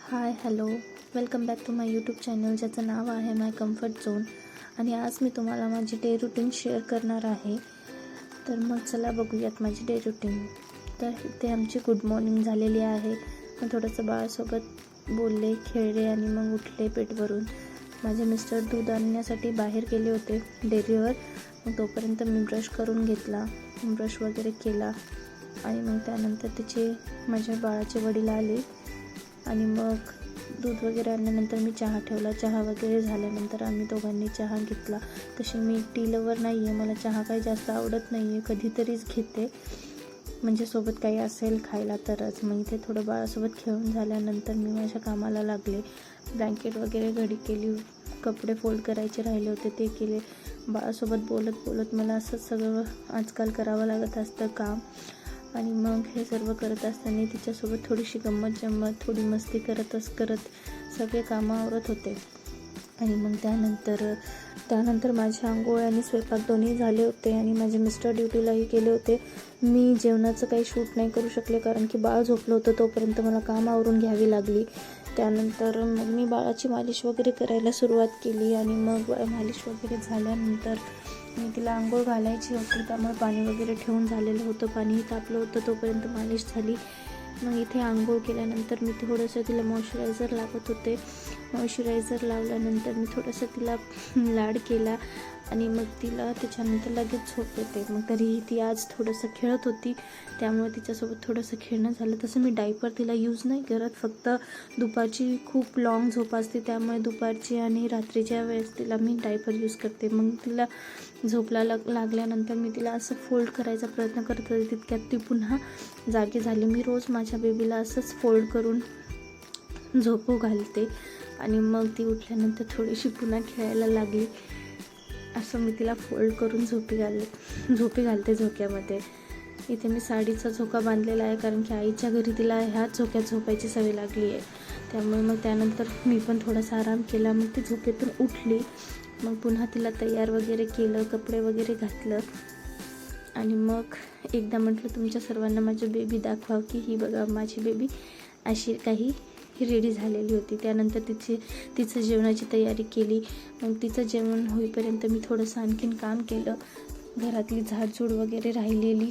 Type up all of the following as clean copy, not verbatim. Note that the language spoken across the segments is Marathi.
High hello welcome back to my YouTube channel ज्याचं नाव आहे माय कम्फर्ट झोन. आणि आज मी तुम्हाला माझी डे रुटीन शेअर करणार आहे. तर मग चला बघूयात माझी डे रुटीन. तर इथे आमची गुड मॉर्निंग झालेली आहे. मग थोडंसं बाळासोबत बोलले, खेळले आणि मग उठले पेट भरून. माझे मिस्टर दूध आणण्यासाठी बाहेर गेले होते डेअरीवर. मग तोपर्यंत मी ब्रश करून घेतला, ब्रश वगैरे केला आणि मग त्यानंतर माझ्या बाळाचे वडील आले आणि मग दूध वगैरे आणल्यानंतर मी चहा ठेवला. चहा वगैरे झाल्यानंतर आम्ही दोघांनी चहा घेतला. तशी मी टी लवर नाही आहे, मला चहा काही जास्त आवडत नाही आहे, कधीतरीच घेते, म्हणजे सोबत काही असेल खायला तरच. मग इथे थोडं बाळासोबत खेळून झाल्यानंतर मी माझ्या कामाला लागले. ब्लँकेट वगैरे घडी केली, कपडे फोल्ड करायचे राहिले होते ते केले. बाळासोबत बोलत बोलत मला असंच सगळं आजकाल करावं लागत असतं काम. आणि मग हे सर्व करत असताना तिच्यासोबत थोडीशी गंमत जम्मत, थोडी मस्ती करत सगळे कामं आवरत होते. आणि मग त्यानंतर माझे आंघोळ आणि स्वयंपाक दोन्ही झाले होते आणि माझे मिस्टर ड्युटीलाही गेले होते. मी जेवणाचं काही शूट नाही करू शकले कारण की बाळ झोपलं होतं, तोपर्यंत मला काम आवरून घ्यावी लागली. त्यानंतर मग मी बाळाची मालिश वगैरे करायला सुरुवात केली आणि मग मालिश वगैरे झाल्यानंतर मी तिला आंघोळ घालायची होती, त्यामुळे पाणी वगैरे ठेवून झालेलं होतं, पाणीही तापलं होतं, तोपर्यंत मालिश झाली. मग इथे आंघोळ केल्यानंतर मी थोडंसं तिला मॉइश्चरायझर लावत होते. मॉइश्चरायझर लावल्यानंतर मी थोडंसं तिला लाड केला आणि मग तिला त्याच्यानंतर लगेच झोप येते. मग तरीही ती आज थोडंसं खेळत होती, त्यामुळे तिच्यासोबत थोडंसं खेळणं झालं. तसं मी डायपर तिला यूज नाही करत, फक्त दुपारची खूप लाँग झोप असते, त्यामुळे दुपारची आणि रात्रीच्या वेळेस तिला मी डायपर यूज करते. मग तिला झोपला लागल्यानंतर मी तिला असं फोल्ड करायचा प्रयत्न करत होते, तितक्यात ती पुन्हा जागी झाली. मी रोज माझ्या बेबीला असंच फोल्ड करून झोपू घालते आणि मग ती उठल्यानंतर थोडीशी पुन्हा खेळायला लागली. असं मी तिला फोल्ड करून झोपी घालते झोक्यामध्ये. इथे मी साडीचा झोका बांधलेला आहे कारण की आईच्या घरी तिला ह्याच झोक्यात झोपायची सवय लागली आहे, त्यामुळे मग त्यानंतर मी पण थोडासा आराम केला. मग ती झोपेतून उठली, मग पुन्हा तिला तयार वगैरे केलं, कपडे वगैरे घातलं आणि मग एकदा म्हटलं तुमच्या सर्वांना माझी बेबी दाखवाव की ही बघा माझी बेबी अशी काही रेडी झालेली होती. त्यानंतर तिचं जेवणाची तयारी केली. मग तिचं जेवण होईपर्यंत मी थोडंसं आणखीन काम केलं. घरातली झाडझूड वगैरे राहिलेली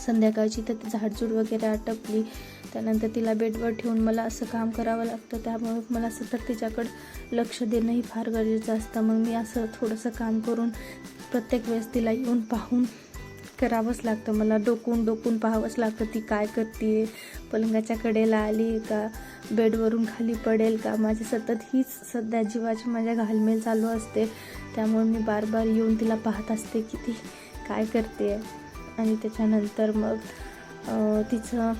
संध्याकाळची, तर ती झाडझूड वगैरे आटपली. त्यानंतर तिला बेडवर ठेवून मला असं काम करावं लागतं, त्यामुळे मला सतत तिच्याकडं लक्ष देणंही फार गरजेचं असतं. मग मी असं थोडंसं काम करून प्रत्येक वेळेस तिला येऊन पाहून करावंच लागतं. मला डोकून पाहावंच लागतं ती काय करते, पलंगाच्या कडेला आली का, बेडवरून खाली पडेल का. माझी सतत हीच सध्या जीवाची माझ्या घालमेल चालू असते, त्यामुळे मी बार येऊन तिला पाहत असते की ती काय करते. आणि त्याच्यानंतर मग तिचं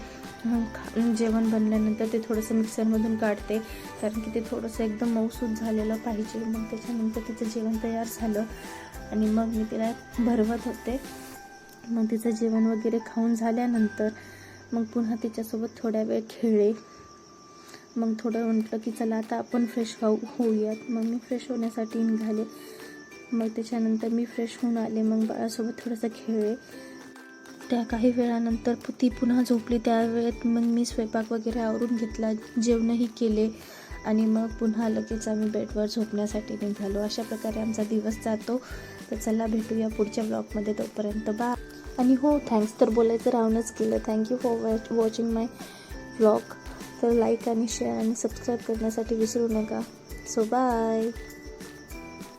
जेवण बनल्यानंतर ते थोडंसं मिक्सरमधून काढते कारण की ते थोडंसं एकदम मऊसूद झालेलं पाहिजे. मग त्याच्यानंतर तिचं जेवण तयार झालं आणि मग मी तिला भरवत होते. मग तिचं जेवण वगैरे खाऊन झाल्यानंतर मग पुन्हा तिच्यासोबत थोड्या वेळ खेळले. मग थोडं म्हटलं की चला आता आपण फ्रेश होऊयात. मग मी फ्रेश होण्यासाठी निघाले. मग त्याच्यानंतर मी फ्रेश होऊन आले. मग बाळासोबत थोडंसं खेळले. त्या काही वेळानंतर ती पुन्हा झोपली. त्यावेळेत मग मी स्वयंपाक वगैरे आवरून घेतला, जेवणही केले आणि मग पुन्हा लगेच आम्ही बेडवर झोपण्यासाठी निघालो. अशा प्रकारे आमचा दिवस जातो. तर चला भेटूया पुढच्या ब्लॉगमध्ये, तोपर्यंत बाय. आणि हो, थँक्स तर बोलायचं राहूनच गेलं. Thank you for watching my vlog. तर लाईक आणि शेअर आणि सबस्क्राईब करण्यासाठी विसरू नका. So bye.